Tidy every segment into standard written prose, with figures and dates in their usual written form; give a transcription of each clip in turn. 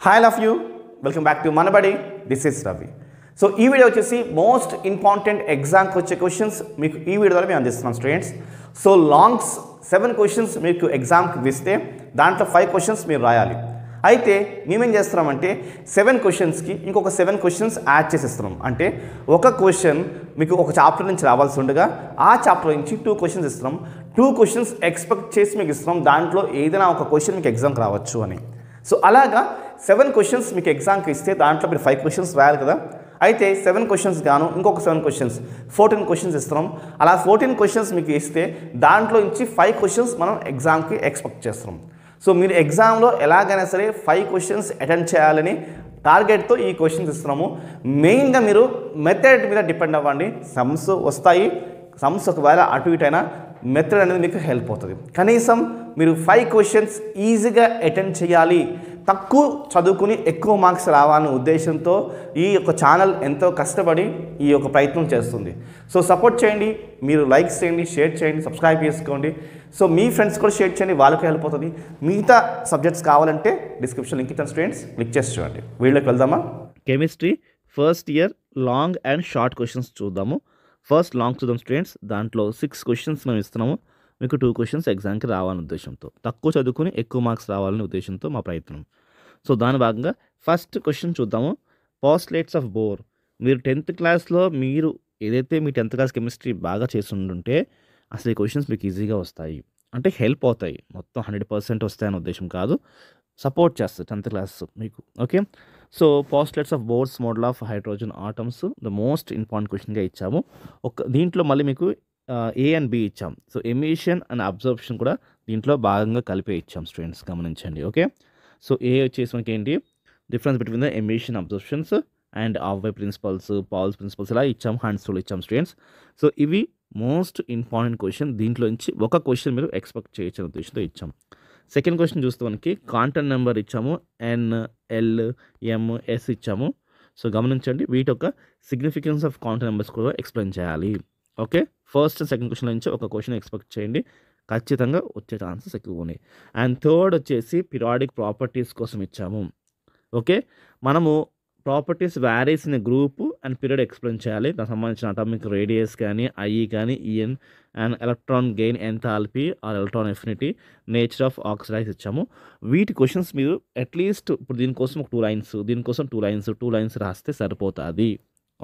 Hi all of you welcome back to Manabadi. This is Ravi. So ఈ video వచ్చేసి most important ఎగ్జామ్కి వచ్చే questions మీకు ఈ వీడియో ద్వారా మేము అందిస్తున్నాం స్టూడెంట్స్. సో లాంగ్స్ 7 క్వశ్చన్స్ మీకు ఎగ్జామ్కి ఇస్తే దాంట్లో 5 క్వశ్చన్స్ మీరు రాయాలి. అయితే మేమేం చేస్తున్నామంటే 7 క్వశ్చన్స్కి ఇంకొక 7 క్వశ్చన్స్ యాడ్ చేసేస్తున్నాం. అంటే ఒక క్వశ్చన్ మీకు ఒక చాప్టర్ నుంచి రావాల్సి ఉండగా ఆ చాప్టర్ నుంచి 2 క్వశ్చన్స్ ఇస్తున్నాం. 2 క్వశ్చన్స్ ఎక్స్పెక్ట్ చేసి మీకు ఇస్తున్నాం. దాంట్లో ఏదైనా ఒక క్వశ్చన్ మీకు ఎగ్జామ్కి రావచ్చు అని. సో అలాగా 7 క్వశ్చన్స్ మీకు ఎగ్జామ్కి ఇస్తే దాంట్లో మీరు 5 క్వశ్చన్స్ రాయాలి కదా. అయితే 7 క్వశ్చన్స్ గాను ఇంకొక 7 క్వశ్చన్స్ 14 క్వశ్చన్స్ ఇస్తున్నాం. అలా 14 క్వశ్చన్స్ మీకు ఇస్తే దాంట్లో నుంచి 5 క్వశ్చన్స్ మనం ఎగ్జామ్కి ఎక్స్పెక్ట్ చేస్తున్నాం. సో మీరు ఎగ్జామ్లో ఎలాగైనా సరే 5 క్వశ్చన్స్ అటెండ్ చేయాలని టార్గెట్తో ఈ క్వశ్చన్స్ ఇస్తున్నాము. మెయిన్గా మీరు మెథడ్ మీద డిపెండ్ అవ్వండి. సమ్స్ వస్తాయి. సమ్స్ ఒకవేళ అటు ఇటు అయినా మెథడ్ అనేది మీకు హెల్ప్ అవుతుంది. కనీసం మీరు 5 క్వశ్చన్స్ ఈజీగా అటెండ్ చేయాలి, తక్కువ చదువుకుని ఎక్కువ మార్క్స్ రావాలనే ఉద్దేశంతో ఈ యొక్క ఛానల్ ఎంతో కష్టపడి ఈ యొక్క ప్రయత్నం చేస్తుంది. సో సపోర్ట్ చేయండి, మీరు లైక్స్ చేయండి, షేర్ చేయండి, సబ్స్క్రైబ్ చేసుకోండి. సో మీ ఫ్రెండ్స్ కూడా షేర్ చేయండి, వాళ్ళకి హెల్ప్ అవుతుంది. మిగతా సబ్జెక్ట్స్ కావాలంటే డిస్క్రిప్షన్ లింక్ ఇచ్చాను స్టూడెంట్స్, క్లిక్ చేసి చూడండి. వీడియోకి వెళ్దామా? Chemistry first year long and short questions చూద్దాము. ఫస్ట్ లాంగ్ చూద్దాం స్టూడెంట్స్. దాంట్లో 6 క్వశ్చన్స్ మేము ఇస్తున్నాము. మీకు 2 క్వశ్చన్స్ ఎగ్జామ్కి రావాలనే ఉద్దేశంతో, తక్కువ చదువుకుని ఎక్కువ మార్క్స్ రావాలనే ఉద్దేశంతో మా ప్రయత్నం. సో దాని భాగంగా ఫస్ట్ క్వశ్చన్ చూద్దాము. పాస్ట్లేట్స్ ఆఫ్ బోర్. మీరు 10th క్లాస్లో మీరు ఏదైతే మీ 10th క్లాస్ కెమిస్ట్రీ బాగా చేస్తుంటే అసలు ఈ క్వశ్చన్స్ మీకు ఈజీగా వస్తాయి. అంటే హెల్ప్ అవుతాయి. మొత్తం 100% వస్తాయనే ఉద్దేశం కాదు, సపోర్ట్ చేస్తుంది 10th క్లాస్ మీకు. Okay, so postulates of Bohr's model of hydrogen atoms the most important క్వశ్చన్గా ఇచ్చాము. దీంట్లో మళ్ళీ మీకు ఏ అండ్ బి ఇచ్చాం. సో ఎమిషన్ అండ్ అబ్జర్ప్షన్ కూడా దీంట్లో భాగంగా కలిపే ఇచ్చాం స్టూడెంట్స్, గమనించండి. ఓకే, సో ఏ వచ్చేసి మనకి ఏంటి difference between the emission absorptions and Aufbau principles, Pauli's principles ఇలా ఇచ్చాం, హ్యాండ్స్ రూల్ ఇచ్చాం స్టూడెంట్స్. సో ఇవి మోస్ట్ ఇంపార్టెంట్ క్వశ్చన్. దీంట్లో నుంచి ఒక క్వశ్చన్ మీరు ఎక్స్పెక్ట్ చేయొచ్చు అనే ఉద్దేశంతో ఇచ్చాం. సెకండ్ క్వశ్చన్ చూస్తే మనకి కాంటెంట్ నెంబర్ ఇచ్చాము, ఎన్, ఎల్, ఎం, ఎస్ ఇచ్చాము. సో గమనించండి, వీటి యొక్క సిగ్నిఫికెన్స్ ఆఫ్ కాంటెంట్ నెంబర్స్ కూడా ఎక్స్ప్లెయిన్ చేయాలి. Okay, first and second question నుంచి ఒక క్వశ్చన్ ఎక్స్పెక్ట్ చేయండి, ఖచ్చితంగా వచ్చే ఛాన్సెస్ ఎక్కువ ఉన్నాయి. అండ్ థర్డ్ వచ్చేసి పీరియాడిక్ ప్రాపర్టీస్ కోసం ఇచ్చాము. ఓకే, మనము properties varies in group and period explain చేయాలి. దానికి సంబంధించిన అటామిక్ రేడియస్ కానీ, ఐఈ కానీ, EN and electron gain enthalpy or electron affinity, nature of oxidise ఇచ్చాము. వీటి క్వశ్చన్స్ మీరు అట్లీస్ట్ ఇప్పుడు దీనికోసం ఒక 2 లైన్స్, దీనికోసం 2 లైన్స్ రాస్తే సరిపోతుంది.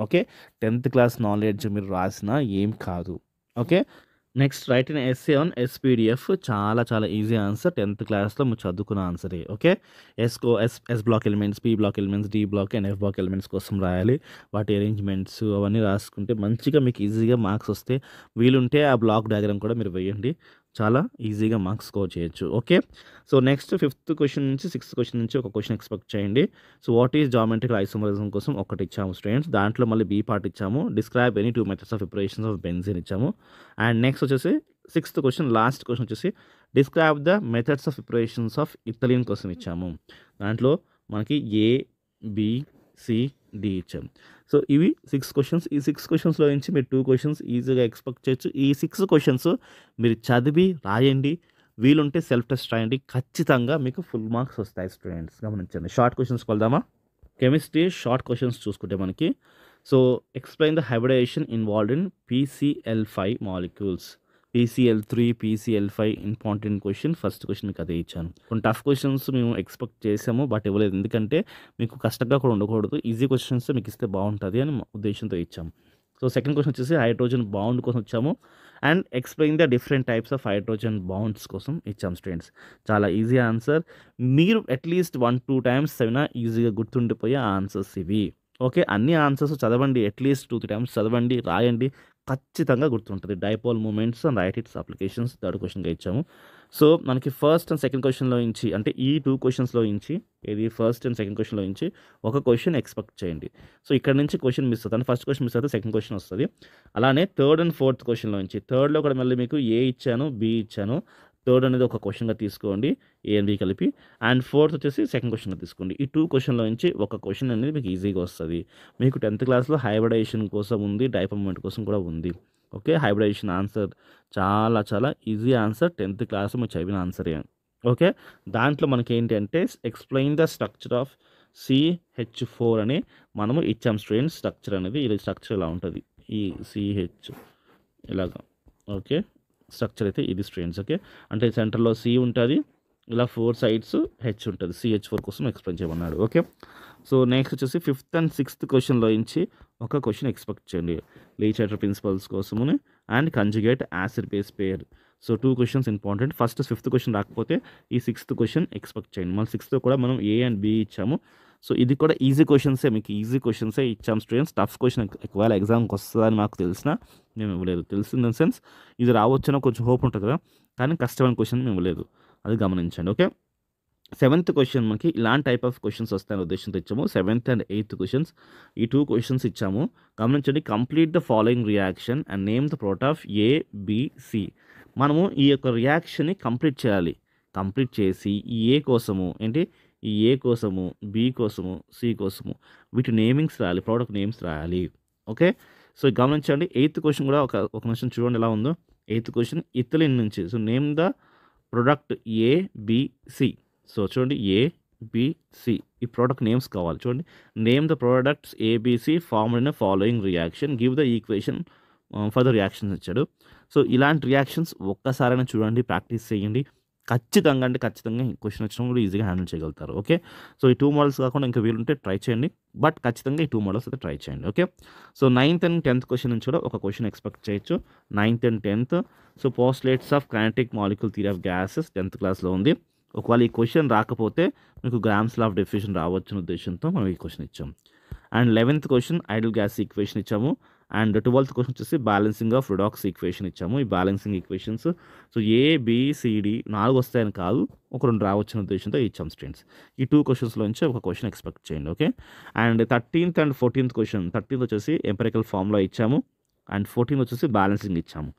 ఓకే, 10th క్లాస్ నాలెడ్జ్ మీరు రాసినా ఏం కాదు. Okay, next write in SA on SPDF. చాలా చాలా ఈజీ ఆన్సర్, 10th క్లాస్లో మీరు చదువుకున్న ఆన్సరే. Okay, s block elements, p block elements, d block and f block elements కోసం రాయాలి. వాటి అరేంజ్మెంట్స్ అవన్నీ రాసుకుంటే మంచిగా మీకు ఈజీగా మార్క్స్ వస్తే, వీలుంటే ఆ బ్లాక్ డయాగ్రామ్ కూడా మీరు వేయండి, చాలా ఈజీగా మార్క్స్ స్కోర్ చేయొచ్చు. Okay, so next 5th question నుంచి 6th క్వశ్చన్ నుంచి ఒక క్వశ్చన్ ఎక్స్పెక్ట్ చేయండి. So what is geometrical isomerism కోసం ఒకటి ఇచ్చాము స్టూడెంట్స్. దాంట్లో మళ్ళీ బీ పార్ట్ ఇచ్చాము. Describe any 2 methods of preparations of benzene ఇచ్చాము. అండ్ నెక్స్ట్ వచ్చేసి 6th క్వశ్చన్, లాస్ట్ క్వశ్చన్ వచ్చేసి describe the methods of preparations of ethylene కోసం ఇచ్చాము. దాంట్లో మనకి ఏ, బి, సి, డి ఇచ్చాము. సో ఇవి 6 క్వశ్చన్స్. ఈ 6 క్వశ్చన్స్లో నుంచి మీరు 2 క్వశ్చన్స్ ఈజీగా ఎక్స్పెక్ట్ చేయొచ్చు. ఈ 6 క్వశ్చన్స్ మీరు చదివి రాయండి, వీలుంటే సెల్ఫ్ టెస్ట్ రాయండి, ఖచ్చితంగా మీకు ఫుల్ మార్క్స్ వస్తాయి స్టూడెంట్స్, గమనించండి. షార్ట్ క్వశ్చన్స్కి వెళ్దామా? కెమిస్ట్రీ షార్ట్ క్వశ్చన్స్ చూసుకుంటే మనకి, so explain the hybridisation involved in PCl5 molecules. PCl3, PCl5 important question. First question మీకు అదే ఇచ్చాను. కొన్ని టఫ్ క్వశ్చన్స్ మేము ఎక్స్పెక్ట్ చేసాము, బట్ ఇవ్వలేదు. ఎందుకంటే మీకు కష్టంగా కూడా ఉండకూడదు, ఈజీ క్వశ్చన్స్ మీకు ఇస్తే బాగుంటుంది అని ఉద్దేశంతో ఇచ్చాము. సో సెకండ్ క్వశ్చన్ వచ్చేసి హైడ్రోజన్ బాండ్ కోసం వచ్చాము. And explain the different types of hydrogen bonds కోసం ఇచ్చాము స్టూడెంట్స్. చాలా ఈజీ ఆన్సర్, మీరు అట్లీస్ట్ 1-2 టైమ్స్ చదివినా ఈజీగా గుర్తుండిపోయే ఆన్సర్స్ ఇవి. ఓకే, అన్ని ఆన్సర్స్ చదవండి, అట్లీస్ట్ 2-3 టైమ్స్ చదవండి, రాయండి, ఖచ్చితంగా గుర్తుంటుంది. Dipole moments and write its applications third క్వశ్చన్గా ఇచ్చాము. సో మనకి ఫస్ట్ అండ్ సెకండ్ క్వశ్చన్లో నుంచి, అంటే ఈ 2 క్వశ్చన్స్లో నుంచి, ఇది ఫస్ట్ అండ్ సెకండ్ క్వశ్చన్లో నుంచి ఒక క్వశ్చన్ ఎక్స్పెక్ట్ చేయండి. సో ఇక్కడ నుంచి క్వశ్చన్ మిస్ అవుతుంది, ఫస్ట్ క్వశ్చన్ మిస్ అవుతుంది, సెకండ్ క్వశ్చన్ వస్తుంది. అలానే థర్డ్ అండ్ ఫోర్త్ క్వశ్చన్లో నుంచి, థర్డ్లో కూడా మళ్ళీ మీకు ఏ ఇచ్చాను, బి ఇచ్చాను. థర్డ్ అనేది ఒక క్వశ్చన్గా తీసుకోండి, ఏ అండ్ బి కలిపి. అండ్ ఫోర్త్ వచ్చేసి సెకండ్ క్వశ్చన్గా తీసుకోండి. ఈ 2 క్వశ్చన్లో నుంచి ఒక క్వశ్చన్ అనేది మీకు ఈజీగా వస్తుంది. మీకు 10th క్లాస్లో హైబ్రిడేషన్ కోసం ఉంది, డైపోల్ మూమెంట్ కోసం కూడా ఉంది. ఓకే, హైబ్రిడేషన్ ఆన్సర్ చాలా చాలా ఈజీ ఆన్సర్, 10th క్లాస్ మీరు చదివిన ఆన్సరే. ఓకే. దాంట్లో మనకేంటంటే explain the structure of CH4 అని మనము ఇచ్చాం స్టూడెంట్స్. స్ట్రక్చర్ అనేది ఇది స్ట్రక్చర్ ఇలా ఉంటది. ఈ CH ఇలాగా. ఓకే. స్ట్రక్చర్ అయితే ఇది స్టూడెంట్స్. ఓకే. అంటే సెంటర్‌లో C ఉంటది. ఇలా 4 సైడ్స్ H ఉంటది. CH4 కోసం ఎక్స్‌ప్లెయిన్ చేయమన్నాడు. ఓకే. సో నెక్స్ట్ వచ్చేసి 5th అండ్ 6th క్వెషన్‌లో నుంచి ఒక క్వెషన్ ఎక్స్‌పెక్ట్ చేయండి. లీచైటర్ ప్రిన్సిపల్స్ కోసముని and conjugate acid base pair. So 2 questions important. First 5th question రాకపోతే ఈ 6th క్వెషన్ ఎక్స్‌పెక్ట్ చేయండి. మళ్ళీ 6th కూడా మనం A అండ్ B ఇచ్చాము. సో ఇది కూడా ఈజీ క్వెషన్సే, మీకు ఈజీ క్వెషన్సే ఇచ్చాం స్టూడెంట్స్. టఫ్ క్వెషన్ ఒకవేళ ఎగ్జామ్‌కి వస్తదని మాకు తెలిసినా మేము ఇవ్వలేదు. తెలిసింది ఇన్ ద సెన్స్ ఇది రావచ్చని కొంచెం హోప్ ఉంటుంది కదా, కానీ కష్టమైన క్వెషన్ మేము ఇవ్వలేదు. అది గమనించండి. ఓకే. 7th క్వెషన్ మనకి ఇలాంటి టైప్ ఆఫ్ క్వెషన్స్ వస్తాయనే ఉద్దేశంతో ఇచ్చాము. 7th అండ్ 8th క్వెషన్స్ ఈ 2 క్వెషన్స్ ఇచ్చాము. గమనించండి. Complete the following reaction and name the product of ABC. మనము ఈ యొక్క రియాక్షన్ని కంప్లీట్ చేయాలి. కంప్లీట్ చేసి ఈ A కోసము ఏంటి, ఈ A కోసము, B కోసము, C కోసము వీటి నేమింగ్స్ రాయాలి, ప్రోడక్ట్ నేమ్స్ రాయాలి. ఓకే. సో గమనించండి. 8th క్వెషన్ కూడా ఒక నిమిషం చూడండి ఎలా ఉందో. 8th క్వెషన్ ఇథిలిన్ నుంచి. So name the product ABC. So చూడండి ABC ఈ ప్రోడక్ట్ నేమ్స్ కావాలి. చూడండి. Name the products ABC formed in following reaction, give the equation for the reactions ఇచ్చాడు. సో ఇలాంటి రియాక్షన్స్ ఒక్కసారైనా చూడండి, ప్రాక్టీస్ చేయండి. ఖచ్చితంగా అంటే ఖచ్చితంగా క్వెషన్ వచ్చినా కూడా ఈజీగా హ్యాండిల్ చేయగలుగుతారు. ఓకే. సో ఈ 2 మోడల్స్ కాకుండా ఇంకా వీలుంటే ట్రై చేయండి, బట్ ఖచ్చితంగా ఈ 2 మోడల్స్ అయితే ట్రై చేయండి. Okay. So 9th and 10th question నుంచి కూడా ఒక క్వెషన్ ఎక్స్పెక్ట్ చేయొచ్చు. 9th and 10th. So పోస్ట్లేట్స్ of kinetic molecule theory of gases 10th క్లాస్లో ఉంది. ఒకవేళ ఈ క్వెషన్ రాకపోతే మీకు గ్రామ్స్ లా ఆఫ్ డిఫ్యూషన్ రావచ్చిన ఉద్దేశంతో మనం ఈ క్వెషన్ ఇచ్చాం. And 11th question ideal gas equation ఇచ్చాము. అండ్ 12th క్వెషన్ వచ్చేసి బ్యాలెన్సింగ్ ఆఫ్ రిడాక్స్ ఈక్వేషన్ ఇచ్చాము. ఈ బ్యాలెన్సింగ్ ఈక్వేషన్స్ సో ABCD 4 వస్తాయని కాదు, ఒక 2 రావచ్చిన ఉద్దేశంతో ఇచ్చాం స్టూడెంట్స్. ఈ 2 క్వెషన్స్లో నుంచి ఒక క్వెషన్ ఎక్స్పెక్ట్ చేయండి. Okay. And 13th and 14th question. 13th వచ్చేసి ఎంపెరికల్ ఫార్ములా ఇచ్చాము అండ్ 14th వచ్చేసి బ్యాలెన్సింగ్ ఇచ్చాము.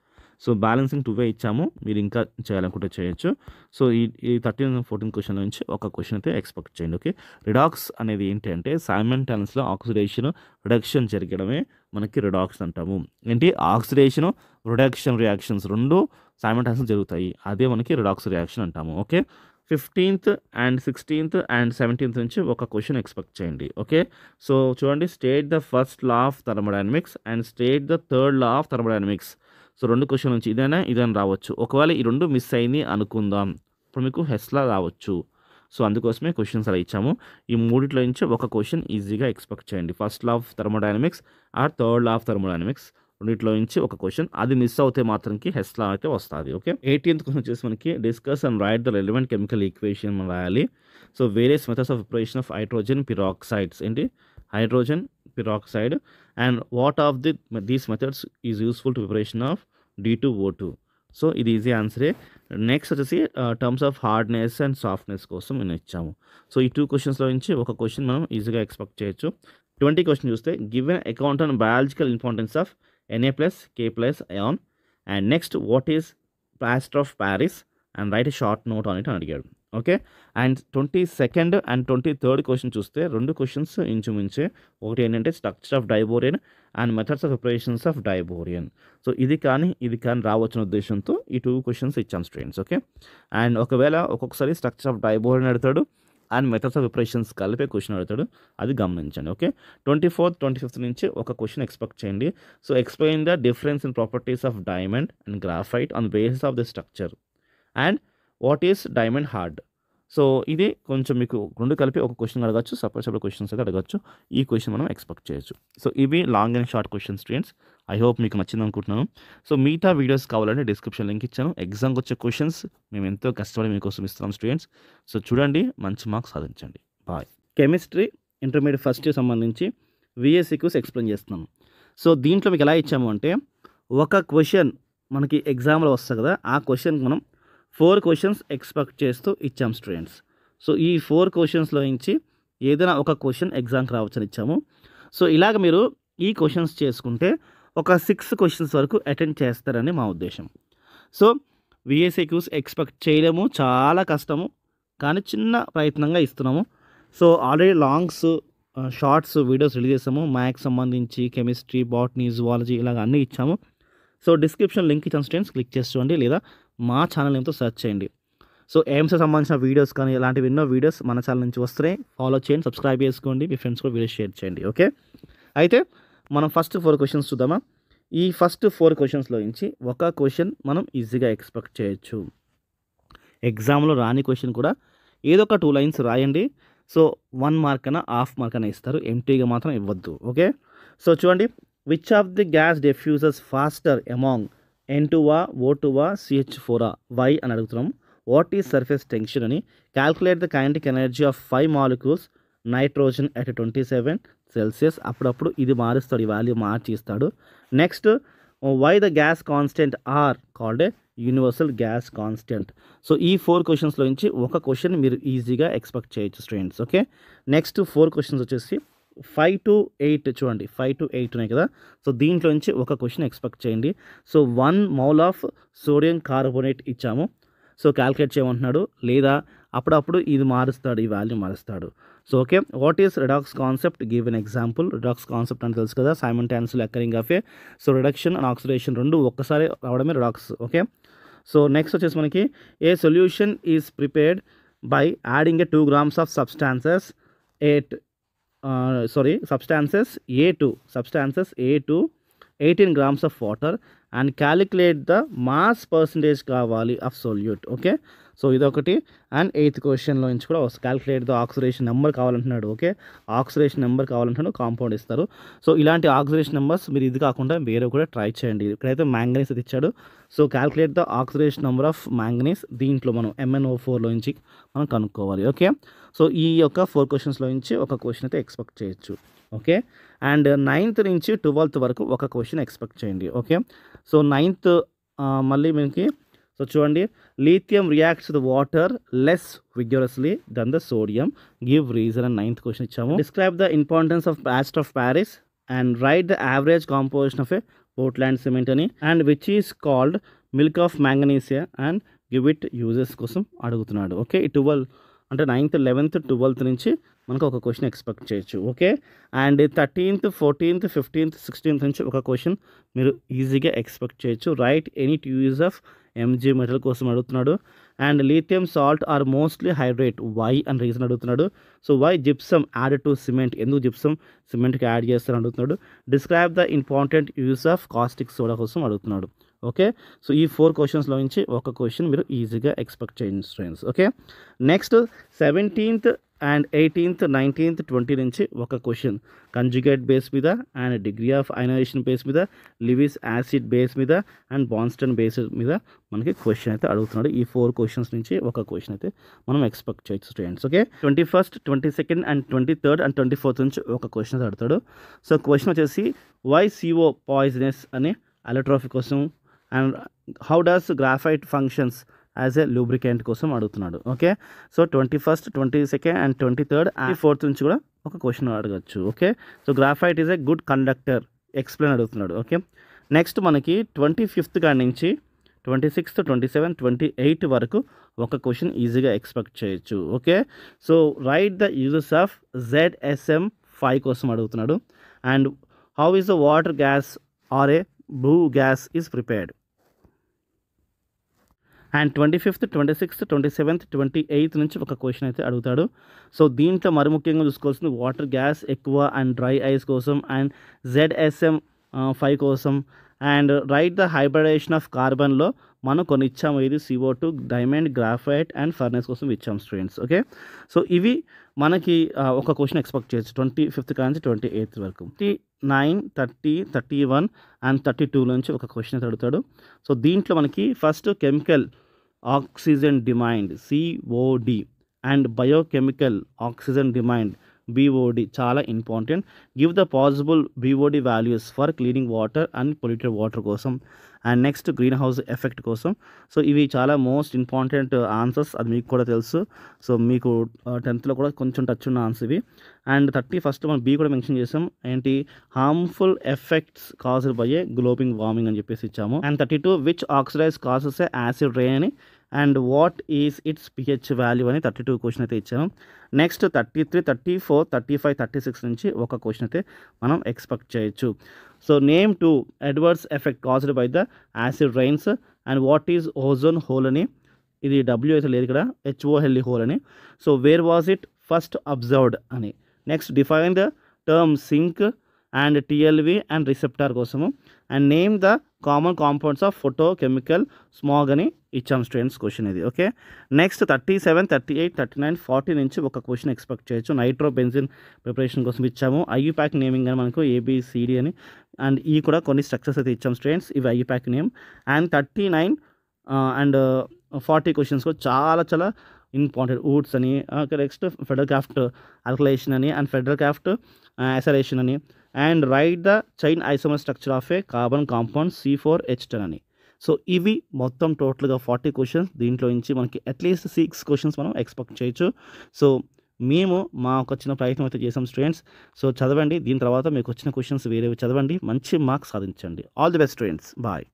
సో బ్యాలెన్సింగ్ 2 ఇచ్చాము, మీరు ఇంకా చేయాలనుకుంటే చేయొచ్చు. సో ఈ 13 and 14 క్వెషన్ నుంచి ఒక క్వెషన్ అయితే ఎక్స్పెక్ట్ చేయండి. ఓకే. రిడాక్స్ అనేది ఏంటి అంటే సైమల్టేనియస్లో ఆక్సిడేషన్ రిడక్షన్ జరగడమే మనకి రిడాక్స్ అంటాము. ఏంటి, ఆక్సిడేషన్ రిడక్షన్ రియాక్షన్స్ 2 సైమల్టేనియస్గా జరుగుతాయి, అదే మనకి రిడాక్స్ రియాక్షన్ అంటాము. Okay. 15th and 16th and 17th నుంచి ఒక క్వెషన్ ఎక్స్పెక్ట్ చేయండి. ఓకే. సో చూడండి. State the first law of thermodynamics and state the third law of thermodynamics. So 2 question నుంచి ఇదైనా రావచ్చు. ఒకవేళ ఈ 2 మిస్ అయింది అనుకుందాం, ఇప్పుడు మీకు హెస్లా రావచ్చు. సో అందుకోసమే క్వెషన్స్ అలా ఇచ్చాము. ఈ మూడిట్లో నుంచి ఒక క్వెషన్ ఈజీగా ఎక్స్పెక్ట్ చేయండి. First law of thermodynamics or third law of thermodynamics రెండిట్లో నుంచి ఒక క్వెషన్. అది మిస్ అవుతే మాత్రంకి హెస్లా అయితే వస్తుంది. ఓకే. 18th క్వెషన్ వచ్చేసి మనకి discuss and write the relevant chemical equation మనం రాయాలి. So various methods of preparation of hydrogen peroxides. ఏంటి, hydrogen peroxide and what of these methods is useful to preparation of D2O2. So ఇది easy ఆన్సరే. Next వచ్చేసి terms of hardness and softness కోసం నేను ఇచ్చాము. So ఈ 2 క్వెషన్స్లో నుంచి ఒక క్వెషన్ మనం ఈజీగా ఎక్స్పెక్ట్ చేయొచ్చు. 20 క్వెషన్ చూస్తే given account on biological importance of Na+K+ ion and next what is plaster of Paris and right a short note on it అని అడిగాడు. Okay. And 22nd and 23rd question చూస్తే 2 questions ఇంచుమించే. ఒకటి ఏంటంటే structure of డైబోరియన్ and methods of operations of డైబోరియన్. So ఇది కానీ రావచ్చిన ఉద్దేశంతో ఈ 2 questions ఇచ్చాం స్టూడెంట్స్. ఓకే. అండ్ ఒకవేళ ఒక్కొక్కసారి స్ట్రక్చర్ ఆఫ్ డైబోరియన్ అడుగుతాడు అండ్ మెథడ్స్ ఆఫ్ ఆపరేషన్స్ కలిపే క్వెషన్ అడుగుతాడు, అది గమనించండి. ఓకే. 24th 25th నుంచి ఒక క్వెషన్ ఎక్స్పెక్ట్ చేయండి. So explain the difference in properties of diamond and graphite on basis of the structure and what is diamond hard. So ఇది కొంచెం మీకు 2 కలిపి ఒక క్వెషన్ అడగచ్చు, సపరేట్ క్వెషన్స్ అయితే అడగచ్చు. ఈ క్వెషన్ మనం ఎక్స్పెక్ట్ చేయొచ్చు. సో ఇవి long and short question students. I hope మీకు నచ్చింది అనుకుంటున్నాను. సో మిగతా వీడియోస్ కావాలంటే డిస్క్రిప్షన్ లింక్ ఇచ్చాను. ఎగ్జామ్కి వచ్చే క్వెషన్స్ మేము ఎంతో కష్టపడి మీకోసం ఇస్తున్నాం స్టూడెంట్స్. సో చూడండి, మంచి మార్క్స్ సాధించండి. Bye. Chemistry intermediate first year సంబంధించి VSCQs ఎక్స్ప్లెయిన్ చేస్తున్నాం. సో దీంట్లో మీకు ఎలా ఇచ్చాము అంటే ఒక క్వెషన్ మనకి ఎగ్జామ్లో వస్తుంది కదా, ఆ క్వెషన్కి మనం 4 క్వెషన్స్ ఎక్స్పెక్ట్ చేస్తూ ఇచ్చాం స్టూడెంట్స్. సో ఈ 4 క్వెషన్స్లో నుంచి ఏదైనా ఒక క్వెషన్ ఎగ్జామ్కి రావచ్చని ఇచ్చాము. సో ఇలాగ మీరు ఈ క్వెషన్స్ చేసుకుంటే ఒక 6 క్వెషన్స్ వరకు అటెండ్ చేస్తారని మా ఉద్దేశం. సో VSCQs ఎక్స్పెక్ట్ చేయలేము, చాలా కష్టము, కానీ చిన్న ప్రయత్నంగా ఇస్తున్నాము. So already longs shorts videos release చేసాము. మ్యాథ్స్ సంబంధించి కెమిస్ట్రీ, బాటనీ, జువాలజీ ఇలాగ అన్నీ ఇచ్చాము. సో డిస్క్రిప్షన్ లింక్ ఇచ్చాను స్టూడెంట్స్, క్లిక్ చేసి చూడండి, లేదా మా ఛానల్ నేమ్తో సెర్చ్ చేయండి. సో ఎయిమ్స్కి సంబంధించిన వీడియోస్ కానీ ఇలాంటివి ఎన్నో వీడియోస్ మన ఛానల్ నుంచి వస్తున్నాయి. ఫాలో చేయండి, సబ్స్క్రైబ్ చేసుకోండి, మీ ఫ్రెండ్స్ కూడా వీడియో షేర్ చేయండి. ఓకే, అయితే మనం ఫస్ట్ 4 క్వశ్చన్స్ చూద్దామా. ఈ ఫస్ట్ 4 క్వశ్చన్స్లో నుంచి ఒక క్వశ్చన్ మనం ఈజీగా ఎక్స్పెక్ట్ చేయొచ్చు. ఎగ్జామ్లో రాని క్వశ్చన్ కూడా ఏదో ఒక 2 లైన్స్ రాయండి. సో 1 మార్క్ అయినా హాఫ్ మార్క్ అయినా ఇస్తారు, ఎంటీగా మాత్రం ఇవ్వద్దు. ఓకే, సో చూడండి, which of the gas diffuses faster among N2A, O2A, CH4A, why అని అడుగుతున్నాం. వాట్ ఈజ్ సర్ఫేస్ టెన్షన్ అని. Calculate the kinetic energy of 5 molecules nitrogen at 27 Celsius. అప్పుడప్పుడు ఇది మారుస్తాడు, ఈ వాల్యూ మార్చి ఇస్తాడు. Next, why the gas constant are called a universal gas constant. So ఈ 4 క్వశ్చన్స్లో నుంచి ఒక క్వశ్చన్ మీరు ఈజీగా ఎక్స్పెక్ట్ చేయొచ్చు స్టూడెంట్స్. ఓకే, నెక్స్ట్ 4 క్వశ్చన్స్ వచ్చేసి 5 to 8 చూడండి, 5 to 8 ఉన్నాయి కదా. సో దీంట్లో నుంచి ఒక క్వశ్చన్ ఎక్స్పెక్ట్ చేయండి. So 1 mole of sodium carbonate ఇచ్చాము, సో క్యాల్కులేట్ చేయమంటున్నాడు, లేదా అప్పుడప్పుడు ఇది మారుస్తాడు, ఈ వాల్యూ మారుస్తాడు. So okay, what is redox concept, give an example. Redox concept అని తెలుసు కదా, simultaneously occurring of A. So reduction and oxidation రెండు ఒక్కసారి రావడమే రిడాక్స్. ఓకే, సో నెక్స్ట్ వచ్చేసి మనకి a solution is prepared by adding A 2 grams of substances substances A to 18 grams of water and calculate the mass percentage కావాలి of solute. Okay, so ఇదొకటి. And 8th క్వశ్చన్లో నుంచి కూడా calculate the oxidation number కావాలంటున్నాడు. Okay, oxidation number కావాలంటున్నాడు, compound ఇస్తారు. So ఇలాంటి oxidation numbers మీరు ఇది కాకుండా వేరే కూడా ట్రై చేయండి. ఇక్కడైతే మ్యాంగనీస్ అది ఇచ్చాడు. So calculate the oxidation number of manganese, దీంట్లో మనం MnO4లో నుంచి మనం కనుక్కోవాలి. ఓకే, సో ఈ యొక్క 4 క్వశ్చన్స్లో నుంచి ఒక క్వశ్చన్ అయితే ఎక్స్పెక్ట్ చేయొచ్చు. ఓకే, అండ్ 9th నుంచి 12th వరకు ఒక క్వశ్చన్ ఎక్స్పెక్ట్ చేయండి. ఓకే, సో 9th మళ్ళీ మనకి సో చూడండి, lithium reacts the water less vigorously then the sodium, give reason అని 9th క్వశ్చన్ ఇచ్చాము. Describe the importance of plaster of Paris and write the average composition of a Portland cement అని. And which is called milk of magnesia and give it uses కోసం అడుగుతున్నాడు. Okay, ఈ 12 అంటే 9th, 11th, 12th నుంచి మనకు ఒక question expect చేయొచ్చు. Okay, and 13th, 14th, 15th, 16th నుంచి ఒక క్వశ్చన్ మీరు ఈజీగా ఎక్స్పెక్ట్ చేయొచ్చు. Write any use of Mg metal కోసం అడుగుతున్నాడు. And lithium salt are mostly hydrate, why అని రీజన్ అడుగుతున్నాడు. So why gypsum add to cement, ఎందుకు జిప్సమ్ సిమెంట్కి యాడ్ చేస్తారని అడుగుతున్నాడు. Describe the important use of caustic soda కోసం అడుగుతున్నాడు. ఓకే, సో ఈ 4 క్వశ్చన్స్లో నుంచి ఒక క్వశ్చన్ మీరు ఈజీగా ఎక్స్పెక్ట్ చేయండి students. Okay, next 17th and 18th, 19th, 20 నుంచి ఒక క్వశ్చన్ కంజుగేట్ బేస్ మీద and degree of ionisation base మీద, లివిస్ యాసిడ్ బేస్ మీద అండ్ బాన్స్టన్ బేస్ మీద మనకి క్వశ్చన్ అయితే అడుగుతున్నాడు. ఈ 4 క్వశ్చన్స్ నుంచి ఒక క్వశ్చన్ అయితే మనం ఎక్స్పెక్ట్ చేయొచ్చు students. Okay, 21st, 22nd and 23rd and 24th నుంచి ఒక క్వశ్చన్ అడుగుతాడు. సో క్వశ్చన్ వచ్చేసి వై CO పాయిజనస్ అనే అలోట్రోఫీ కోసం and how does graphite functions as a lubricant కోసం అడుగుతున్నాడు. Okay, so 21st, 22nd and 23rd and 4th నుంచి కూడా ఒక క్వశ్చన్ అడగచ్చు. Okay, so graphite is a good conductor, explain అడుగుతున్నాడు. ఓకే, నెక్స్ట్ మనకి 25th కాడి నుంచి 26th, 27th, 28th వరకు ఒక క్వశ్చన్ ఈజీగా ఎక్స్పెక్ట్ చేయొచ్చు. Okay, so write the uses of ZSM5 కోసం అడుగుతున్నాడు. And how is the water gas or a blue gas is prepared. And 25th, 26th, 27th, 28th నుంచి ఒక క్వశ్చన్ అయితే అడుగుతాడు. సో దీంట్లో మరి ముఖ్యంగా చూసుకోవాల్సింది వాటర్ గ్యాస్ ఎక్కువ అండ్ డ్రై ఐస్ కోసం అండ్ ZSM5 కోసం. And write the hybridisation of కార్బన్లో మనం కొన్ని ఇచ్చాము, ఇది CO2, diamond, graphite and furnace కోసం ఇచ్చాము స్టూడెంట్స్. ఓకే, సో ఇవి మనకి ఒక క్వశ్చన్ ఎక్స్పెక్ట్ చేయొచ్చు 25th నుంచి 28th వరకు. 29, 30, 31 అండ్ 32 నుంచి ఒక క్వశ్చన్ అయితే అడుగుతాడు. సో దీంట్లో మనకి first chemical oxygen demand COD and biochemical oxygen demand BOD చాలా important. Give the possible BOD values for cleaning water and polluted water కోసం and next green house effect కోసం. సో ఇవి చాలా మోస్ట్ ఇంపార్టెంట్ ఆన్సర్స్, అది మీకు కూడా తెలుసు. So మీకు 10th కూడా కొంచెం టచ్ ఉన్న ఆన్సర్ ఇవి. అండ్ 31st మనం B కూడా మెన్షన్ చేసాం, ఏంటి harmful effects caused by a global warming అని చెప్పేసి ఇచ్చాము. And 32 which oxidise causes a acid rain అని and what is its pH value అని 32 క్వశ్చన్ అయితే ఇచ్చాము. నెక్స్ట్ 33, 34, 35, 36 నుంచి ఒక క్వశ్చన్ అయితే మనం ఎక్స్పెక్ట్ చేయొచ్చు. So name 2 adverse effect caused by the acid rains and what is ozone hole అని ఇది డబ్ల్యూ అయితే లేదు ఇక్కడ, HOLE హోల్ అని. So where was it first observed అని. Next define the term sink and TLV and receptor కోసము, and name the common compounds of photo chemical smog అని ఇచ్చాం స్టూడెంట్స్ క్వశ్చన్ ఇది. ఓకే, నెక్స్ట్ 37, 38, 39, 40 నుంచి ఒక క్వశ్చన్ ఎక్స్పెక్ట్ చేయొచ్చు. Nitro benzene preparation కోసం ఇచ్చాము. IUPAC నేమింగ్ అని మనకు ABCD అని, అండ్ ఈ కూడా కొన్ని స్ట్రక్చర్స్ అయితే ఇచ్చాం స్టూడెంట్స్, ఇవి IUPAC name. And 39 and 40 questions చాలా చాలా ఇంపార్టెంట్. వుడ్స్ అని, నెక్స్ట్ ఫెడరల్ క్రాఫ్ట్ అల్కలేషన్ అని, అండ్ ఫెడరల్ క్రాఫ్ట్ యాసరేషన్ అని, and write the chain isomer structure of A carbon compound C4H10 అని. సో ఇవి మొత్తం టోటల్గా 40 క్వశ్చన్స్. దీంట్లో నుంచి మనకి అట్లీస్ట్ 6 క్వశ్చన్స్ మనం ఎక్స్పెక్ట్ చేయొచ్చు. సో మేము మా ఒక చిన్న ప్రయత్నం అయితే చేసాం స్టూడెంట్స్. సో చదవండి, దీని తర్వాత మీకు వచ్చిన క్వశ్చన్స్ వేరేవి చదవండి, మంచి మార్క్స్ సాధించండి. All the best students, bye.